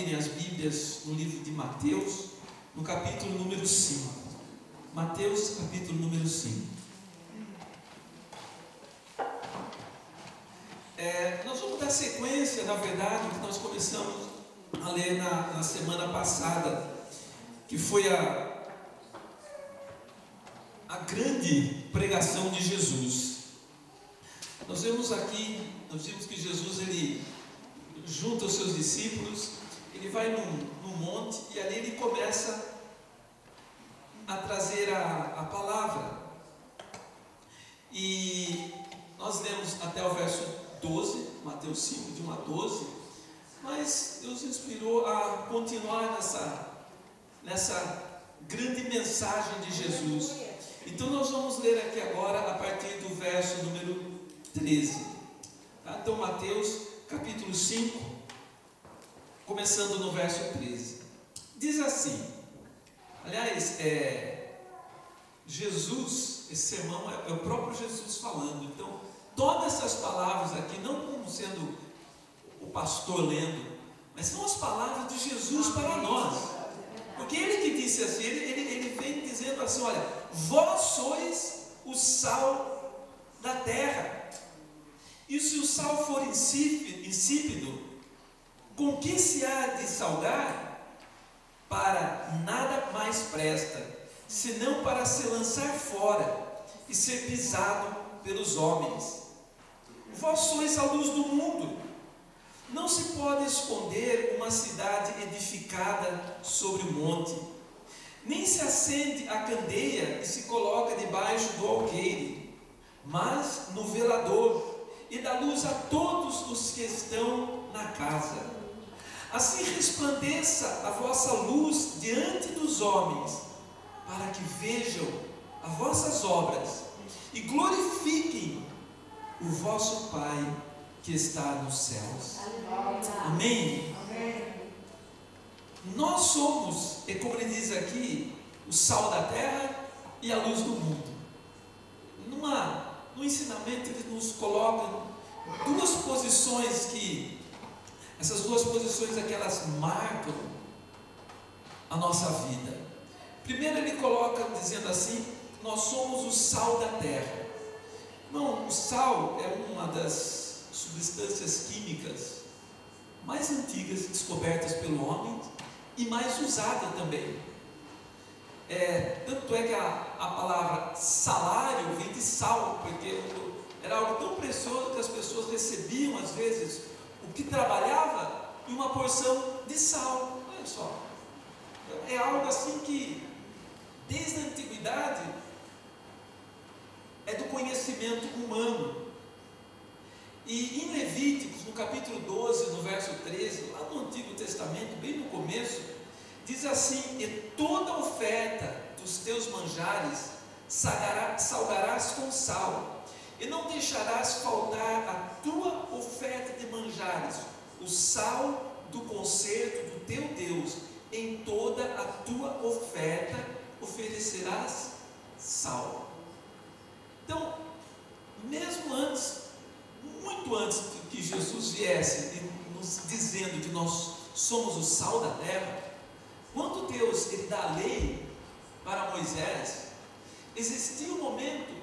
abrirem as Bíblias no livro de Mateus, no capítulo número 5. Mateus, capítulo número 5. Nós vamos dar sequência, na verdade, que nós começamos a ler na semana passada, que foi a grande pregação de Jesus. Nós vimos que Jesus, ele junta os seus discípulos, ele vai num monte e ali ele começa a trazer a palavra. E nós lemos até o verso 12, Mateus 5, de 1 a 12, mas Deus inspirou a continuar nessa grande mensagem de Jesus. Então nós vamos ler aqui agora a partir do verso número 13. Tá? Então Mateus capítulo 5, começando no verso 13. Diz assim, aliás, Jesus, esse sermão é o próprio Jesus falando. Então todas essas palavras aqui, não como sendo o pastor lendo, mas são as palavras de Jesus para nós. Porque ele que disse assim, ele vem dizendo assim, olha, vós sois o sal da terra. E se o sal for insípido, com que se há de salgar? Para nada mais presta, senão para se lançar fora e ser pisado pelos homens. Vós sois a luz do mundo. Não se pode esconder uma cidade edificada sobre o monte, nem se acende a candeia e se coloca debaixo do alqueire, mas no velador, e dá luz a todos os que estão na casa. Assim resplandeça a vossa luz diante dos homens, para que vejam as vossas obras e glorifiquem o vosso Pai que está nos céus. Amém? Amém. Nós somos, e como ele diz aqui, o sal da terra e a luz do mundo. No ensinamento ele nos coloca duas posições essas duas posições aqui, elas marcam a nossa vida. Primeiro ele coloca dizendo assim, nós somos o sal da terra. Não, o sal é uma das substâncias químicas mais antigas descobertas pelo homem e mais usada também. Tanto é que a palavra salário vem de sal, porque era algo tão precioso que as pessoas recebiam às vezes o que trabalhava em uma porção de sal. Olha só, é algo assim que desde a antiguidade é do conhecimento humano. E em Levíticos, no capítulo 12, no verso 13, lá no Antigo Testamento, bem no começo, diz assim: e toda oferta dos teus manjares salgarás com sal, e não deixarás faltar a tua oferta de manjares, o sal do concerto do teu Deus, em toda a tua oferta oferecerás sal. Então, mesmo antes, muito antes que Jesus viesse nos dizendo que nós somos o sal da terra, quando Deus ele dá a lei para Moisés, existia um momento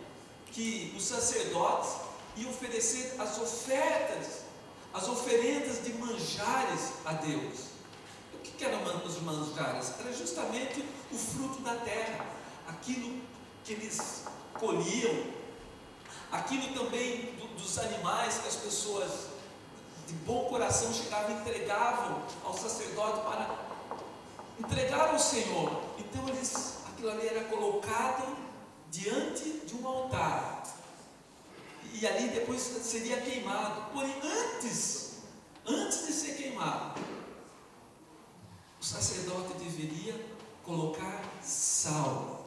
que os sacerdotes iam oferecer as ofertas, as oferendas de manjares a Deus. O que eram os manjares? Era justamente o fruto da terra, aquilo que eles colhiam, aquilo também dos animais que as pessoas de bom coração chegavam e entregavam ao sacerdote para entregar ao Senhor. Então aquilo ali era colocado diante de um altar e ali depois seria queimado. Porém, antes de ser queimado, o sacerdote deveria colocar sal,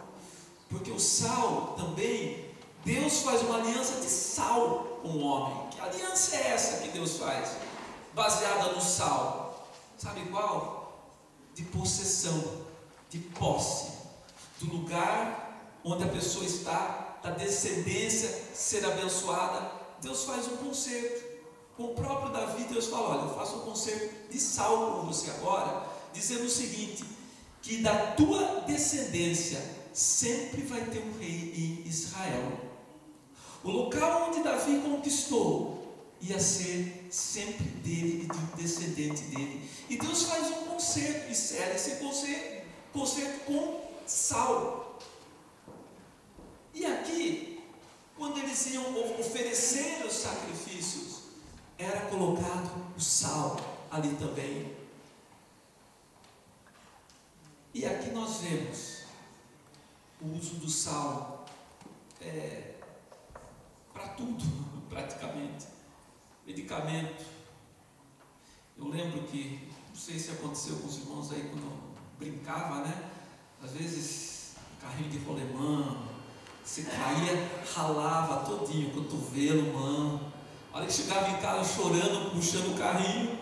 porque o sal também, Deus faz uma aliança de sal com o homem. Que aliança é essa que Deus faz? Baseada no sal. Sabe qual? De possessão, de posse, do lugar onde a pessoa está, da descendência ser abençoada. Deus faz um concerto com o próprio Davi, Deus fala: olha, eu faço um concerto de sal com você agora, dizendo o seguinte, que da tua descendência sempre vai ter um rei em Israel. O local onde Davi conquistou ia ser sempre dele e de um descendente dele. E Deus faz um concerto e sela esse concerto com sal. E aqui, quando eles iam oferecer os sacrifícios, era colocado o sal ali também. E aqui nós vemos o uso do sal para tudo, praticamente. Medicamento. Eu lembro que, não sei se aconteceu com os irmãos aí quando eu brincava, né? Às vezes, carrinho de rolemã, você caía, ralava todinho, cotovelo, mão. A hora que chegava em casa chorando, puxando o carrinho,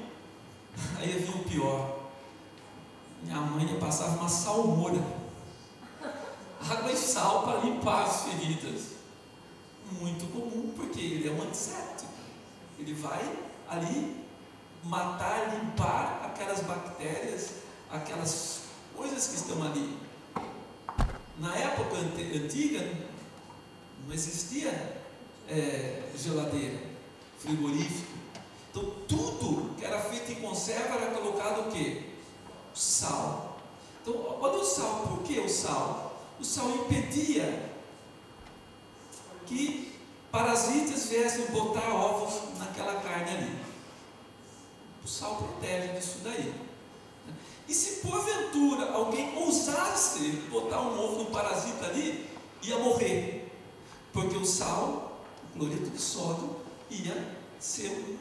aí havia o pior. Minha mãe passava uma salmoura, água e sal para limpar as feridas. Muito comum, porque ele é um antisséptico. Ele vai ali matar, limpar aquelas bactérias, aquelas coisas que estão ali. Na época antiga não existia geladeira, frigorífico. Então tudo que era feito em conserva era colocado o quê? Sal. Então olha o sal. Por que o sal? O sal impedia que parasitas viessem botar ovos naquela carne ali. O sal protege disso daí. E se porventura alguém ousasse botar um ovo no parasita ali, ia morrer, porque o sal, o cloreto de sódio, ia ser um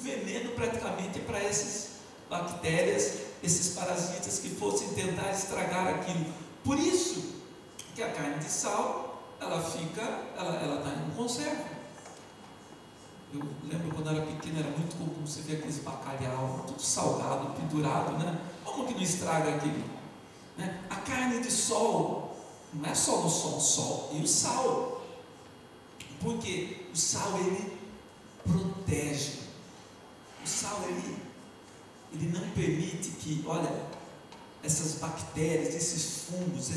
veneno praticamente para essas bactérias, esses parasitas que fossem tentar estragar aquilo. Por isso que a carne de sal, ela está em conserva. Eu lembro quando eu era pequeno, era muito comum você ver aqueles bacalhau, tudo salgado, pendurado, né? Como que não estraga aquilo? Né? A carne de sol, não é só no sol, sol e o sal. Porque o sal, ele protege. O sal, ele não permite que, olha, essas bactérias, esses fungos,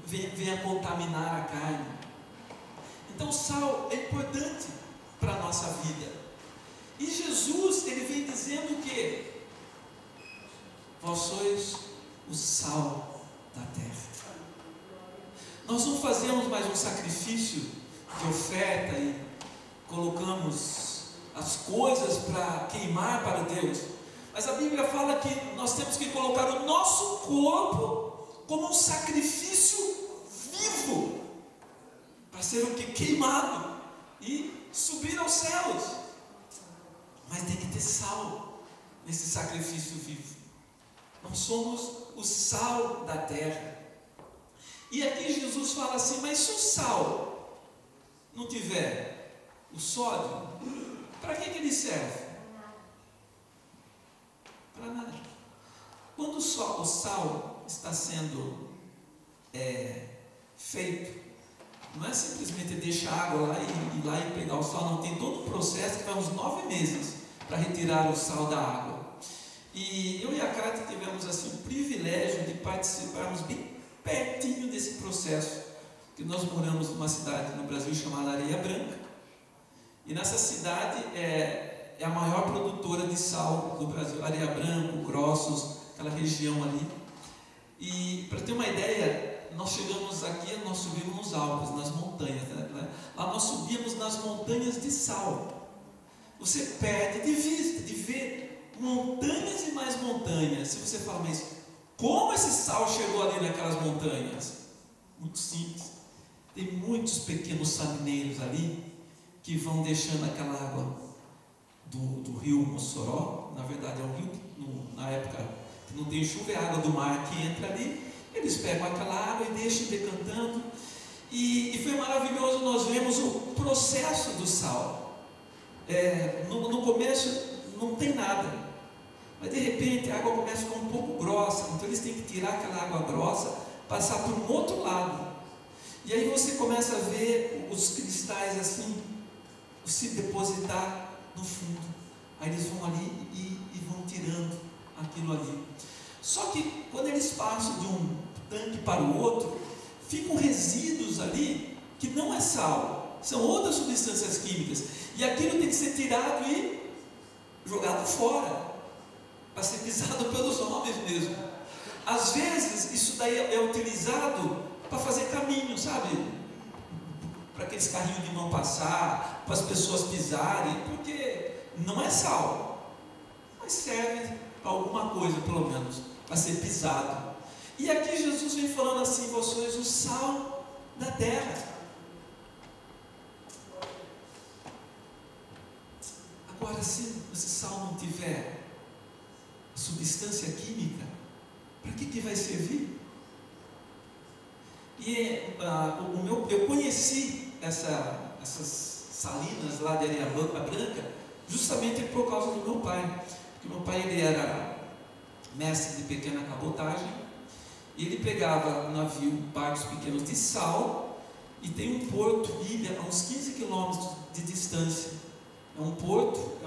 venha contaminar a carne. Então o sal é importante para a nossa vida. E Jesus, ele vem dizendo que vós sois o sal da terra. Nós não fazemos mais um sacrifício de oferta e colocamos as coisas para queimar para Deus, mas a Bíblia fala que nós temos que colocar o nosso corpo como um sacrifício vivo, para ser o que? Queimado e subir aos céus. Mas tem que ter sal nesse sacrifício vivo. Nós somos o sal da terra. E aqui Jesus fala assim: mas se o sal não tiver o sódio, para que ele serve? Para nada. Quando o sal está sendo feito, não é simplesmente deixar a água lá e ir lá e pegar o sal, não, tem todo um processo que vai uns 9 meses para retirar o sal da água. E eu e a Cátia tivemos assim o privilégio de participarmos bem pertinho desse processo, que nós moramos numa cidade no Brasil chamada Areia Branca, e nessa cidade é a maior produtora de sal do Brasil. Areia Branca, Grossos, aquela região ali. E para ter uma ideia, nós chegamos aqui, nós subimos nos Alpes, nas montanhas, né? Lá nós subíamos nas montanhas de sal. Você perde de vista, de ver montanhas e mais montanhas. Se você fala, mas como esse sal chegou ali naquelas montanhas? Muito simples. Tem muitos pequenos salineiros ali que vão deixando aquela água do rio Mossoró. Na verdade é um rio que na época que não tem chuva, é a água do mar que entra ali. Eles pegam aquela água e deixam decantando. E foi maravilhoso, nós vemos o processo do sal. No começo não tem nada, mas de repente a água começa a ficar um pouco grossa. Então eles têm que tirar aquela água grossa, passar por um outro lado. E aí você começa a ver os cristais assim se depositar no fundo. Aí eles vão ali e vão tirando aquilo ali. Só que quando eles passam de um tanque para o outro, ficam resíduos ali que não é sal, são outras substâncias químicas. E aquilo tem que ser tirado e jogado fora, para ser pisado pelos homens mesmo. Às vezes isso daí é utilizado para fazer caminho, sabe? Para aqueles carrinhos de mão passar, para as pessoas pisarem, porque não é sal, mas serve para alguma coisa, pelo menos, para ser pisado. E aqui Jesus vem falando assim: vós sois o sal da terra. Agora, se esse sal não tiver substância química, para que vai servir? E eu conheci essas salinas lá de areia branca justamente por causa do meu pai. Porque meu pai, ele era mestre de pequena cabotagem, e ele pegava navio, barcos pequenos de sal, e tem um porto, ilha, a uns 15 quilômetros de distância. É um porto,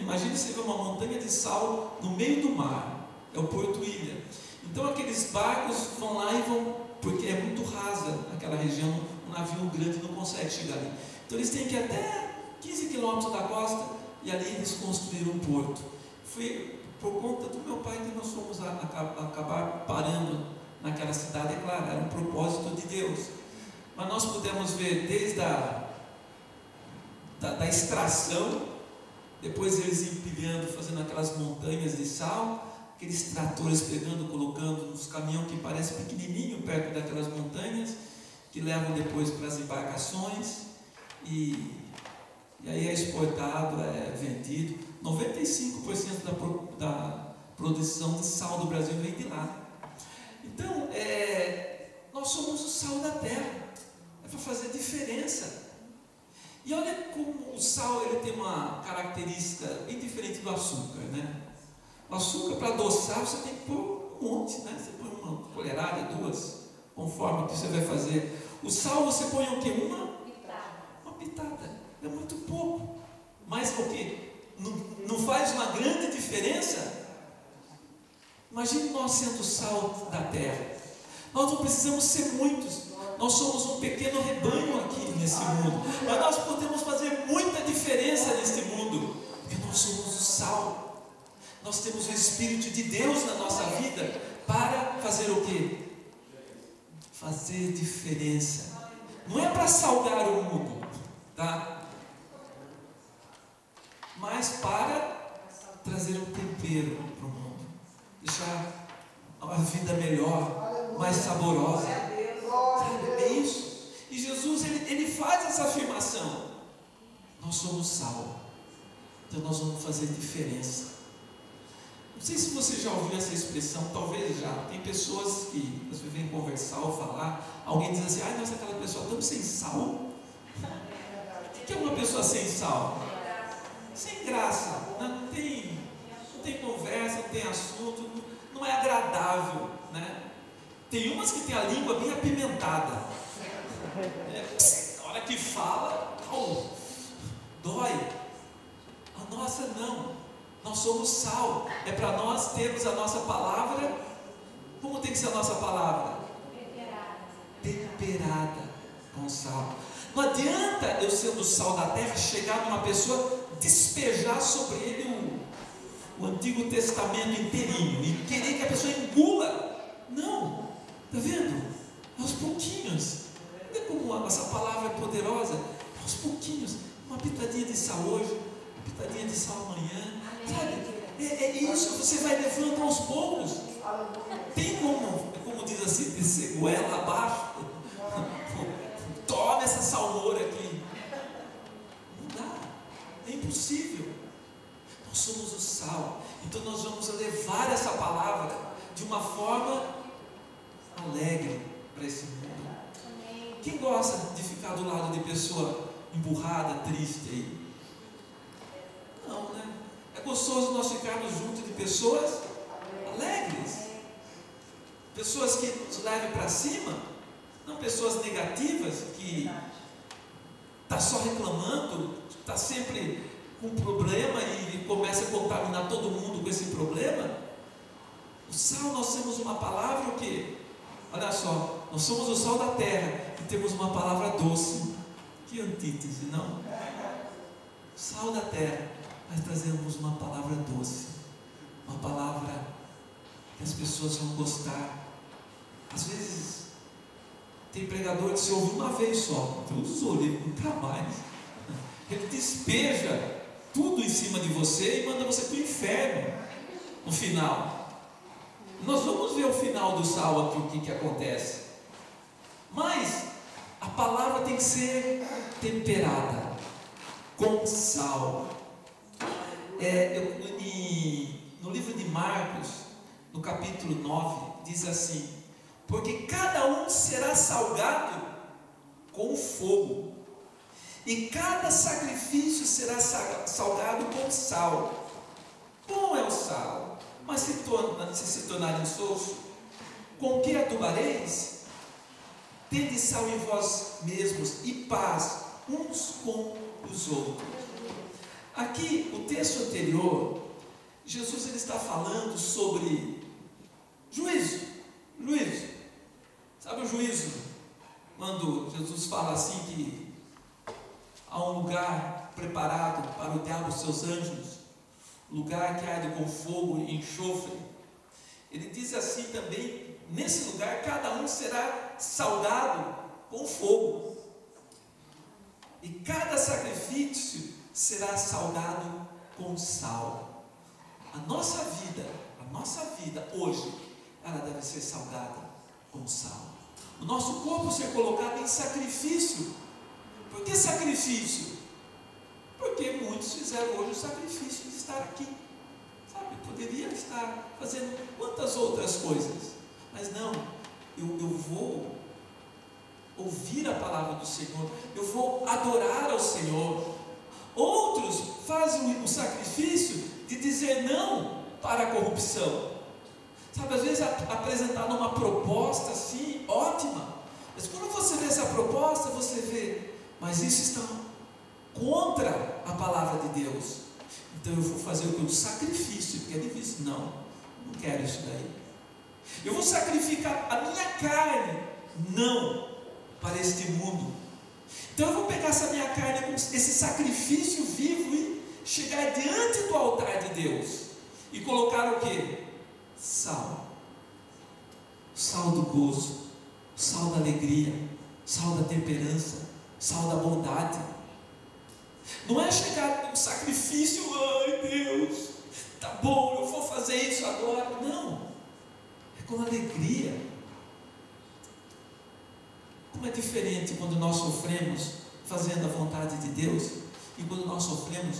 imagine você ver uma montanha de sal no meio do mar, é o Porto Ilha. Então aqueles barcos vão lá e vão, porque é muito rasa aquela região, um navio grande não consegue chegar ali. Então eles têm que ir até 15 quilômetros da costa, e ali eles construíram um porto. Foi por conta do meu pai que nós fomos acabar parando naquela cidade. É claro, era um propósito de Deus, mas nós pudemos ver desde da extração, depois eles empilhando, fazendo aquelas montanhas de sal, aqueles tratores pegando, colocando nos caminhões que parecem pequenininho perto daquelas montanhas, que levam depois para as embarcações, e aí é exportado, é vendido. 95% da produção de sal do Brasil vem de lá. Então, nós somos o sal da terra, é para fazer diferença. E olha como o sal, ele tem uma característica bem diferente do açúcar, né? O açúcar, para adoçar, você tem que pôr um monte, né? Você põe uma colherada, duas, conforme o que você vai fazer. O sal, você põe o quê? Uma pitada. É muito pouco. Mas o quê? Não faz uma grande diferença? Imagine nós sendo o sal da terra. Nós não precisamos ser muitos. Nós somos um pequeno rebanho aqui nesse mundo, mas nós podemos fazer muita diferença neste mundo, porque nós somos o sal. Nós temos o Espírito de Deus na nossa vida para fazer o quê? Fazer diferença. Não é para salgar o mundo, tá? Mas para trazer um tempero para o mundo, deixar a vida melhor, mais saborosa. É isso. E Jesus, ele faz essa afirmação: nós somos sal, então nós vamos fazer diferença. Não sei se você já ouviu essa expressão, talvez já. Tem pessoas que você vem conversar ou falar, alguém diz assim: ai, nossa, aquela pessoa tão sem sal. O que é uma pessoa sem sal? Sem graça, não tem conversa, não tem assunto, não é agradável, né? Tem umas que tem a língua bem apimentada, na hora que fala, dói. A nossa não, nós somos sal, é para nós termos a nossa palavra. Como tem que ser a nossa palavra? Temperada com sal. Não adianta eu, sendo o sal da terra, chegar numa pessoa, despejar sobre ele o Antigo Testamento inteirinho e querer que a pessoa engula. Não, está vendo? Aos pouquinhos. Olha como essa palavra é poderosa. Aos pouquinhos, uma pitadinha de sal hoje, uma pitadinha de sal amanhã, sabe? É isso, você vai levando aos poucos. Tem como diz assim, descer goela abaixo. Toma essa salmoura aqui. Não dá, é impossível. Nós somos o sal, então nós vamos levar essa palavra de uma forma alegre para esse mundo. Quem gosta de ficar do lado de pessoa emburrada, triste aí? Não, né? É gostoso nós ficarmos junto de pessoas alegres, pessoas que nos levem para cima, não pessoas negativas que está só reclamando, está sempre um problema e começa a contaminar todo mundo com esse problema. O sal, nós temos uma palavra o quê? Olha só, nós somos o sal da terra e temos uma palavra doce. Que antítese, não? Sal da terra, nós trazemos uma palavra doce, uma palavra que as pessoas vão gostar. Às vezes tem pregador que se ouve uma vez só, Deus ouve nunca mais. Ele despeja tudo em cima de você e manda você para o inferno no final. Nós vamos ver o final do sal aqui, o que acontece. Mas a palavra tem que ser temperada com sal. No livro de Marcos, no capítulo 9, diz assim: porque cada um será salgado com fogo, e cada sacrifício será salgado com sal. Bom é o sal, mas se tornar insosso, com que adubareis? Tende sal em vós mesmos e paz uns com os outros. Aqui, o texto anterior, Jesus ele está falando sobre juízo. Sabe o juízo? Quando Jesus fala assim que há um lugar preparado para o diabo e seus anjos, lugar que arde com fogo e enxofre. Ele diz assim também: nesse lugar cada um será salgado com fogo, e cada sacrifício será salgado com sal. A nossa vida hoje, ela deve ser salgada com sal. O nosso corpo ser colocado em sacrifício. Por que sacrifício? Porque muitos fizeram hoje o sacrifício de estar aqui, sabe? Poderia estar fazendo quantas outras coisas, mas não, eu vou ouvir a palavra do Senhor, eu vou adorar ao Senhor. Outros fazem o sacrifício de dizer não para a corrupção, sabe? Às vezes apresentando uma proposta assim, ótima, mas quando você vê essa proposta, você vê, mas isso está contra a palavra de Deus. Então eu vou fazer o que? Um sacrifício, porque ele diz: não quero isso daí. Eu vou sacrificar a minha carne, não para este mundo. Então eu vou pegar essa minha carne com esse sacrifício vivo e chegar diante do altar de Deus e colocar o que? Sal. Sal do gozo, sal da alegria, sal da temperança, sal da bondade. Não é chegar com sacrifício, ai Deus, tá bom, eu vou fazer isso agora. Não, é com alegria. Como é diferente quando nós sofremos fazendo a vontade de Deus e quando nós sofremos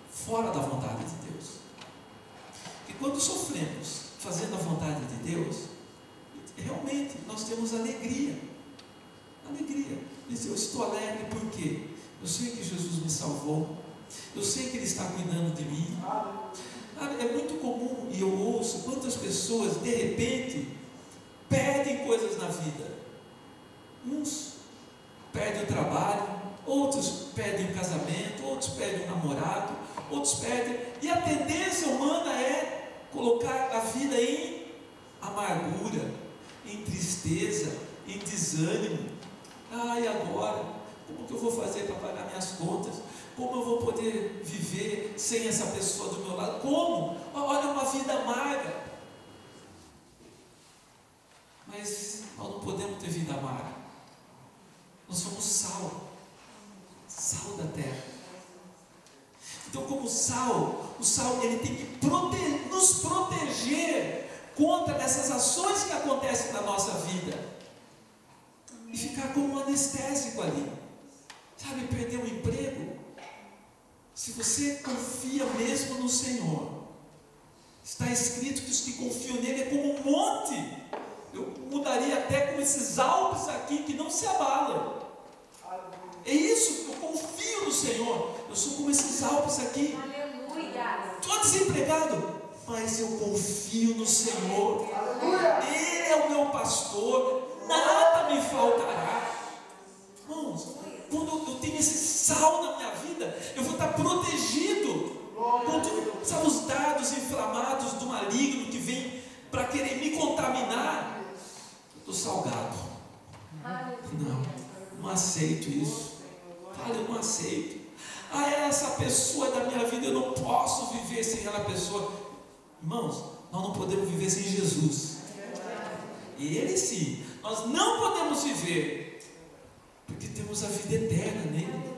fora da vontade de Deus. E quando sofremos fazendo a vontade de Deus, realmente nós temos alegria. Diz: eu estou alegre porque eu sei que Jesus me salvou, eu sei que Ele está cuidando de mim. É muito comum, e eu ouço quantas pessoas de repente perdem coisas na vida. Uns perdem o trabalho, outros perdem o casamento, outros perdem o namorado, outros perdem, e a tendência humana é colocar a vida em amargura, em tristeza, em desânimo. E agora? Como que eu vou fazer para pagar minhas contas? Como eu vou poder viver sem essa pessoa do meu lado? Como? Olha, uma vida amarga. Mas nós não podemos ter vida amarga. Nós somos sal da terra. Então, como sal, o sal ele tem que nos proteger contra essas ações que acontecem na nossa vida. E ficar como um anestésico ali, sabe? Perder o emprego. Se você confia mesmo no Senhor, está escrito que os que confiam nele é como um monte. Eu mudaria até com esses Alpes aqui que não se abalam. É isso, eu confio no Senhor. Eu sou como esses Alpes aqui. Aleluia. Estou desempregado, mas eu confio no Senhor. Aleluia. Ele é o meu pastor, nada me faltará. Irmãos, quando eu tenho esse sal na minha vida, eu vou estar protegido contra, sabe, os dardos inflamados do maligno que vem para querer me contaminar. Eu estou salgado. Não aceito isso. Fala, eu não aceito. Essa pessoa da minha vida, eu não posso viver sem aquela pessoa. Irmãos, nós não podemos viver sem Jesus. Ele sim, nós não podemos viver, porque temos a vida eterna nele.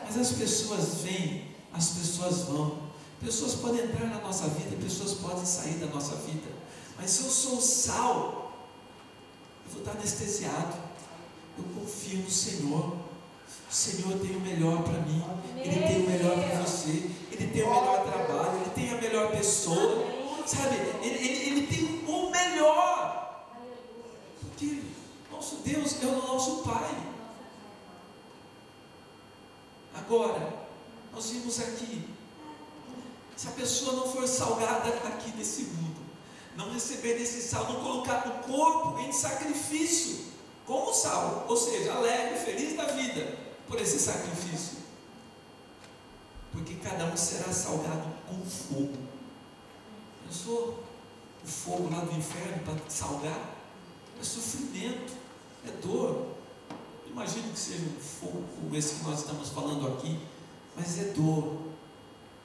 Mas as pessoas vêm, as pessoas vão. Pessoas podem entrar na nossa vida, pessoas podem sair da nossa vida. Mas se eu sou sal, eu vou estar anestesiado. Eu confio no Senhor. O Senhor tem o melhor para mim. Ele tem o melhor para você. Ele tem o melhor trabalho. Ele tem a melhor pessoa. Sabe, ele tem o melhor. Porque nosso Deus é o nosso Pai. Agora, nós vimos aqui, se a pessoa não for salgada aqui nesse mundo, não receber desse sal, não colocar no corpo em sacrifício, como sal, ou seja, alegre, feliz da vida, por esse sacrifício, porque cada um será salgado com fogo. Eu sou o fogo lá do inferno para salgar, é sofrimento, é dor. Imagino que seja um fogo como esse que nós estamos falando aqui, mas é dor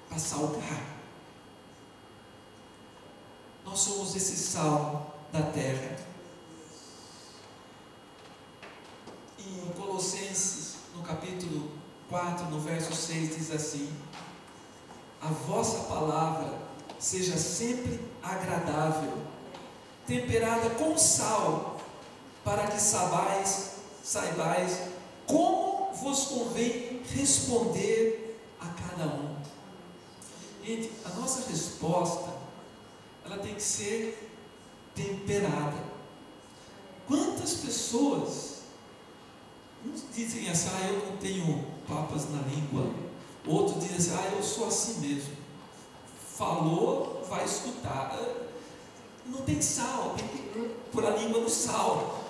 para salgar. Nós somos esse sal da terra. Em Colossenses, no capítulo 4, no verso 6, diz assim: a vossa palavra seja sempre agradável, temperada com sal, para que saibais como vos convém responder a cada um. Gente, a nossa resposta, ela tem que ser temperada. Quantas pessoas dizem assim: eu não tenho papas na língua. Outros dizem assim: eu sou assim mesmo. Falou, vai escutar. Não tem sal, tem que pôr a língua no sal,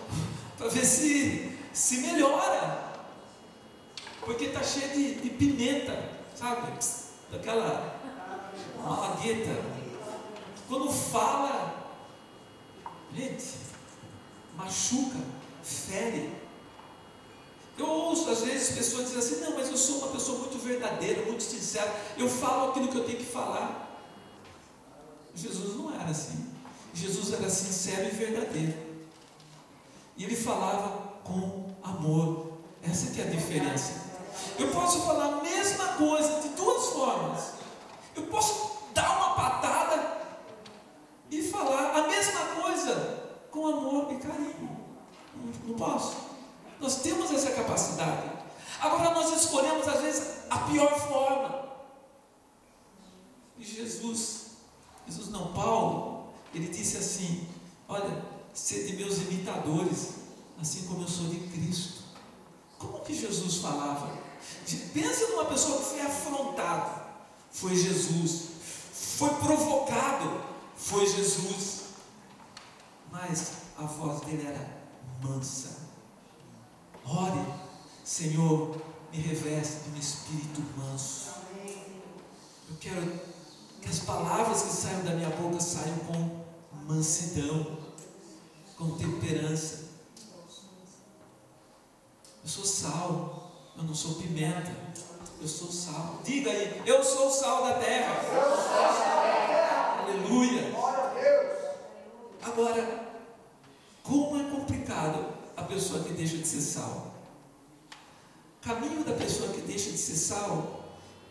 para ver se melhora, porque está cheio de pimenta, sabe, daquela malagueta, quando fala, gente, machuca, fere. Eu ouço às vezes pessoas dizendo assim: não, mas eu sou uma pessoa muito verdadeira, muito sincera, eu falo aquilo que eu tenho que falar. Jesus não era assim. Jesus era sincero e verdadeiro, e ele falava com amor. Essa que é a diferença. Eu posso falar a mesma coisa de duas formas. Eu posso dar uma patada e falar a mesma coisa com amor e carinho. Não posso. Nós temos essa capacidade. Agora nós escolhemos às vezes a pior forma. E Jesus não, Paulo, ele disse assim: olha, sede meus imitadores, assim como eu sou de Cristo. Como que Jesus falava? Pensa numa pessoa que foi afrontado, foi Jesus. Foi provocado, foi Jesus. Mas a voz dele era mansa. Ore: Senhor, me reveste de um espírito manso. Eu quero que as palavras que saiam da minha boca saiam com mansidão, com temperança. Eu sou sal, eu não sou pimenta, eu sou sal. Diga aí: eu sou o sal da terra. Eu sou o sal da terra. Aleluia. Glória a Deus. Agora, como é complicado a pessoa que deixa de ser sal. O caminho da pessoa que deixa de ser sal,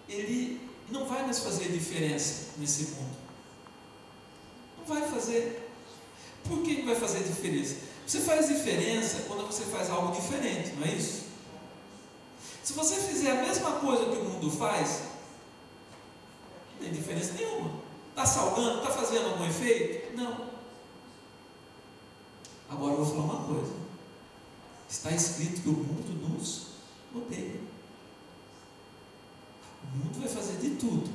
ele não vai mais fazer diferença nesse mundo. Não vai fazer. Por que não vai fazer diferença? Você faz diferença quando você faz algo diferente, não é isso? Se você fizer a mesma coisa que o mundo faz, não tem diferença nenhuma. Está salgando? Está fazendo algum efeito? Não. Agora eu vou falar uma coisa. Está escrito que o mundo nos odeia. O mundo vai fazer de tudo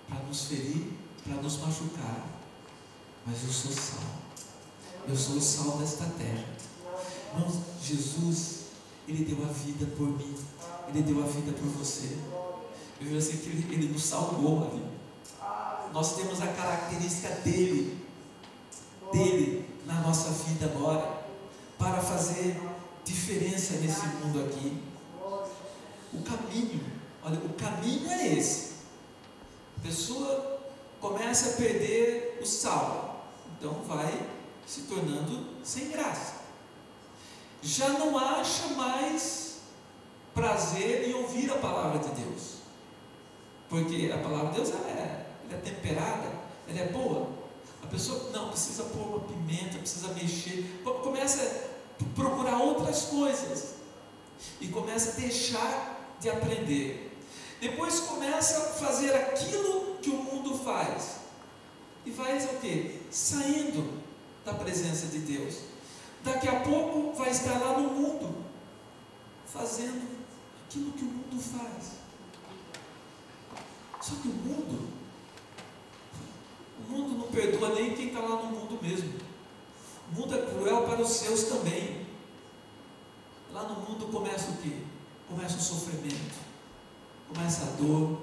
para nos ferir, para nos machucar. Mas eu sou sal. Eu sou o sal desta terra. Irmãos, Jesus, Ele deu a vida por mim. Ele deu a vida por você. Eu vejo assim que Ele nos salvou ali. Nós temos a característica dele na nossa vida agora, para fazer diferença nesse mundo aqui. O caminho, olha, o caminho é esse. A pessoa começa a perder o sal, então vai se tornando sem graça. Já não acha mais prazer em ouvir a palavra de Deus, porque a palavra de Deus ela é temperada, ela é boa. A pessoa não precisa pôr uma pimenta, precisa mexer, começa a procurar outras coisas e começa a deixar de aprender. Depois começa a fazer aquilo que o mundo faz e vai o quê? Saindo da presença de Deus. Daqui a pouco vai estar lá no mundo fazendo aquilo que o mundo faz. Só que o mundo não perdoa nem quem está lá no mundo mesmo. O mundo é cruel para os seus também. Lá no mundo começa o quê? Começa o sofrimento, começa a dor,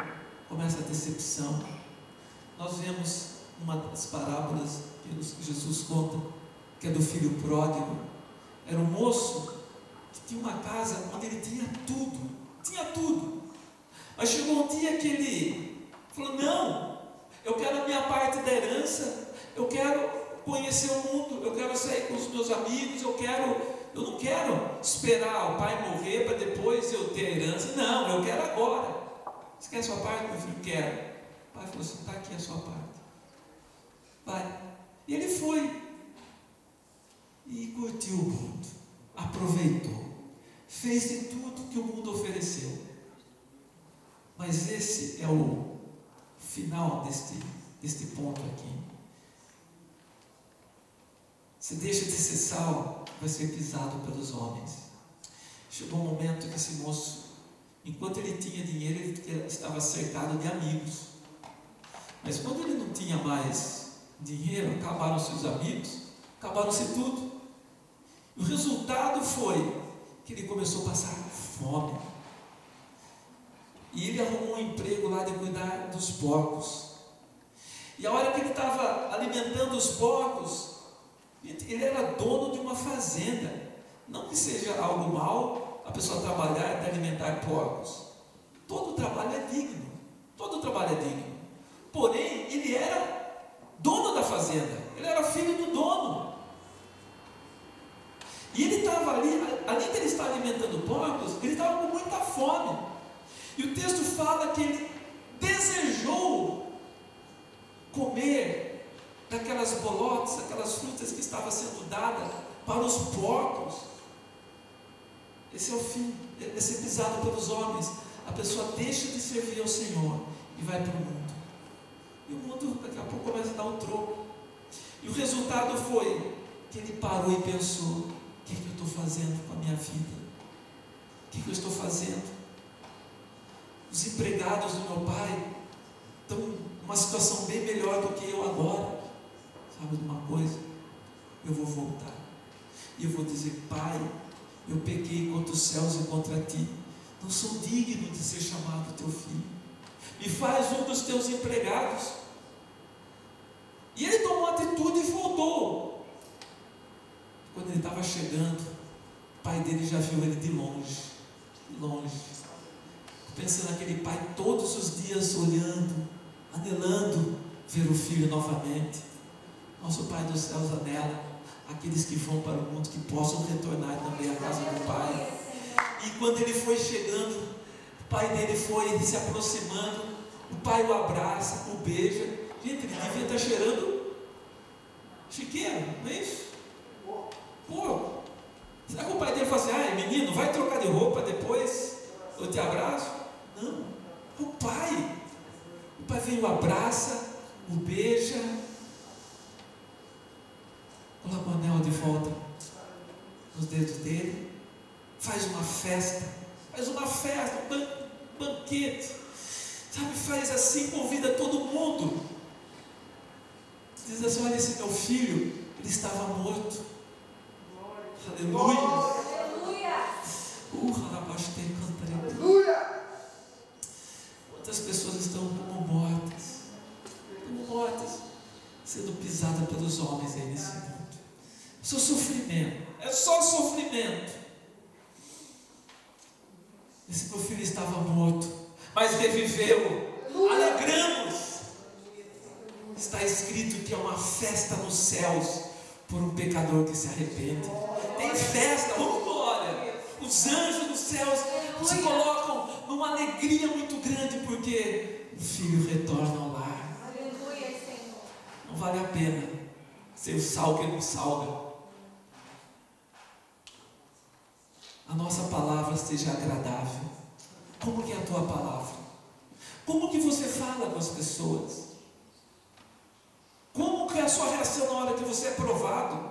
começa a decepção. Nós vemos uma das parábolas que Jesus conta, que é do filho pródigo. Era um moço que tinha uma casa onde ele tinha tudo. Mas chegou um dia que ele falou: não, eu quero a minha parte da herança, eu quero conhecer o mundo, eu quero sair com os meus amigos, eu não quero esperar o pai morrer para depois eu ter a herança. Não, eu quero agora. Você quer a sua parte, meu filho? Quero. O pai falou assim: está aqui a sua parte, vai. E ele foi e curtiu o mundo, aproveitou, fez de tudo que o mundo ofereceu. Mas esse é o final deste ponto aqui. Se deixa de ser sal, vai ser pisado pelos homens. Chegou um momento que esse moço, enquanto ele tinha dinheiro, ele estava cercado de amigos. Mas quando ele não tinha mais dinheiro, acabaram-se os amigos, acabaram-se tudo. E o resultado foi que ele começou a passar fome. E ele arrumou um emprego lá de cuidar dos porcos. E a hora que ele estava alimentando os porcos, ele era dono de uma fazenda. Não que seja algo mal a pessoa trabalhar e alimentar porcos. Todo trabalho é digno. Porém, ele era dono da fazenda. Ele era filho do dono. E ele estava ali, além de ele estar alimentando porcos, ele estava com muita fome. E o texto fala que ele desejou comer daquelas bolotas, aquelas frutas que estavam sendo dadas para os porcos. Esse é o fim, é ser pisado pelos homens. A pessoa deixa de servir ao Senhor e vai para o mundo. E o mundo daqui a pouco começa a dar um troco. E o resultado foi que ele parou e pensou: o que eu estou fazendo com a minha vida? O que eu estou fazendo? Os empregados do meu pai estão numa situação bem melhor do que eu agora. Sabe de uma coisa? Eu vou voltar e eu vou dizer: Pai, eu pequei contra os céus e contra ti, não sou digno de ser chamado teu filho, me faz um dos teus empregados. E ele tomou atitude e voltou. Quando ele estava chegando, o pai dele já viu ele de longe, pensando naquele pai todos os dias olhando, anelando ver o filho novamente. Nosso Pai dos céus anela aqueles que vão para o mundo, que possam retornar também à casa do Pai. E quando ele foi chegando, o pai dele foi se aproximando, o pai o abraça, o beija. Gente, ele devia estar cheirando chiqueiro, não é isso? Pô, será que o pai dele fala assim: menino, vai trocar de roupa, depois eu te abraço? Não, o pai vem, o abraça, o beija, coloca o anel de volta nos dedos dele, faz uma festa, um banquete, sabe, faz assim, convida todo mundo, diz assim: olha, esse meu filho, ele estava morto. Aleluia. Aleluia! Quantas pessoas estão como mortas, sendo pisadas pelos homens aí nesse mundo. Só sofrimento, é só sofrimento. Esse meu filho estava morto, mas reviveu. Alegramos. Está escrito que é uma festa nos céus por um pecador que se arrepende. Tem festa, glória. Os anjos dos céus se colocam numa alegria muito grande porque o filho retorna ao lar. Não vale a pena ser o sal que não salga. A nossa palavra seja agradável. Como que é a tua palavra? Como que você fala com as pessoas? Como que é a sua reação na hora que você é provado?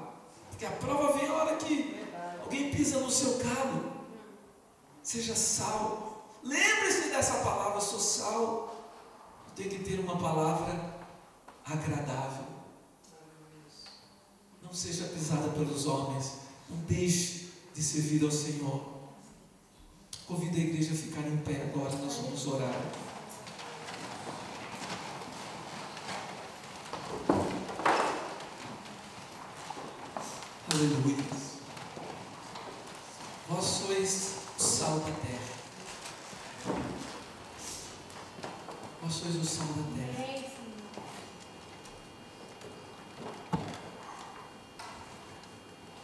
Porque a prova vem na hora que alguém pisa no seu calo. Seja sal. Lembre-se dessa palavra, eu sou sal. Eu tenho que ter uma palavra agradável. Não seja pisada pelos homens. Não deixe de servir ao Senhor. Convido a igreja a ficar em pé agora, nós vamos orar. Aleluia. Vós sois o sal da terra. Vós sois o sal da terra.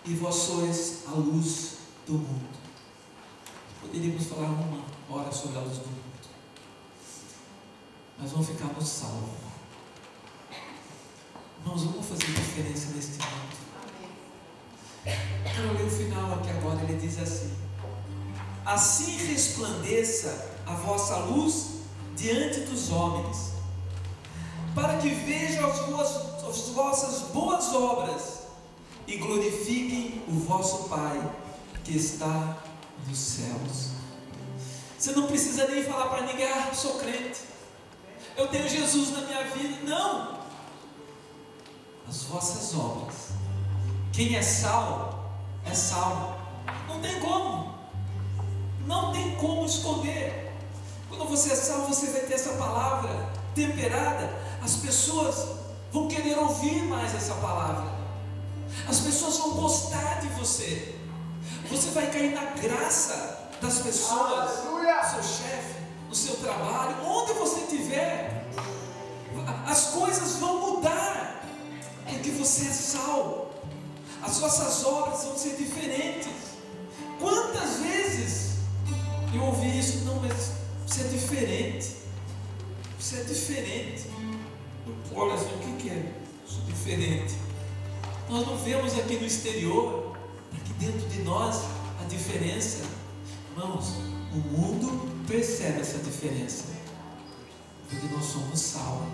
E vós sois a luz do mundo. Poderíamos falar uma hora sobre a luz do mundo, mas vamos ficar no sal. Nós vamos fazer diferença neste mundo. Quero ler o final aqui agora. Ele diz assim: assim resplandeça a vossa luz diante dos homens, para que vejam as vossas boas obras e glorifiquem o vosso Pai que está nos céus. Você não precisa nem falar para ninguém: ah, sou crente, eu tenho Jesus na minha vida. Não. As vossas obras. Quem é sal, é sal. Não tem como. Não tem como esconder. Quando você é sal, você vai ter essa palavra temperada. As pessoas vão querer ouvir mais essa palavra. As pessoas vão gostar de você. Você vai cair na graça das pessoas, do seu chefe, no seu trabalho, onde você estiver. As coisas vão mudar, porque você é sal. As vossas obras vão ser diferentes. Quantas vezes eu ouvi isso? Não, mas você é diferente. Você é diferente. Olha assim, o que é? Eu sou diferente. Nós não vemos aqui no exterior, aqui dentro de nós, a diferença. Irmãos, o mundo percebe essa diferença, porque nós somos sal.